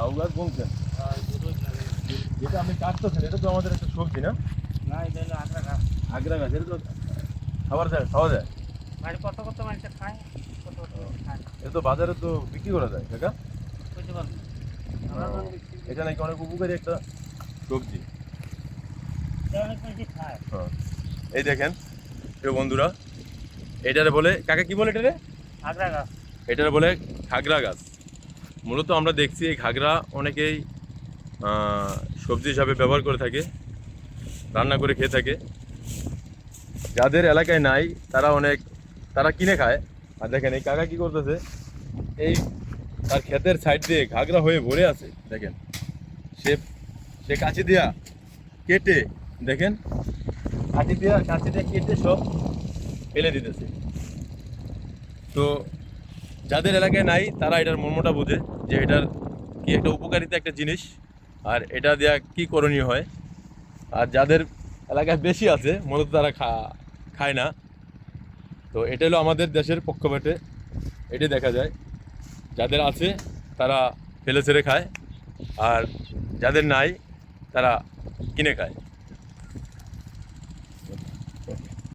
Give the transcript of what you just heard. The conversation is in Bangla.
লাউ গাছ বলছেন? যেটা আপনি কাটতেছেন এটা তো আমাদের একটা সবজি না? না, এটা হলো আগ্রা গাছ। আগ্রা গাছ, এটা তো খাওয়া যায়। মানে কত কত মানুষ খায়, কত কত খায় না। এটা তো বাজারে তো বিক্রি করা যায় কাকা। বুঝতে পারবেন, আমরা যখন বিক্রি করি, এটা নাকি অনেক উপকারী একটা সবজি। এটা অনেক বেশি খায়। হ্যাঁ, এই দেখেন প্রিয় বন্ধুরা, এটারে বলে কাকা কি বলে এটারে? আগ্রা গাছ। এটারে বলে ঘাগরা গাছ। মূলত আমরা দেখছি এই ঘাগরা অনেকেই সবজি হিসাবে ব্যবহার করে থাকে, রান্না করে খেয়ে থাকে। যাদের এলাকায় নাই তারা কিনে খায়। আর দেখেন এই কাকা কি করতেছে, এই তার ক্ষেতের সাইড দিয়ে ঘাগরা হয়ে ভরে আছে। দেখেন সে সে কাঁচি দিয়া কেটে, দেখেন কাঁচি দিয়ে কেটে সব ফেলে দিতেছে। তো যাদের এলাকায় নাই তারা এটার মর্মটা বোঝে যে এটার কি একটা উপকারিতা একটা জিনিস, আর এটা দেওয়া কি করণীয় হয়। আর যাদের এলাকায় বেশি আছে মূলত তারা খায় না। তো এটা হলো আমাদের দেশের পক্ষপাতে এটি দেখা যায়। যাদের আছে তারা ফেলে ছেড়ে খায়, আর যাদের নাই তারা কিনে খায়।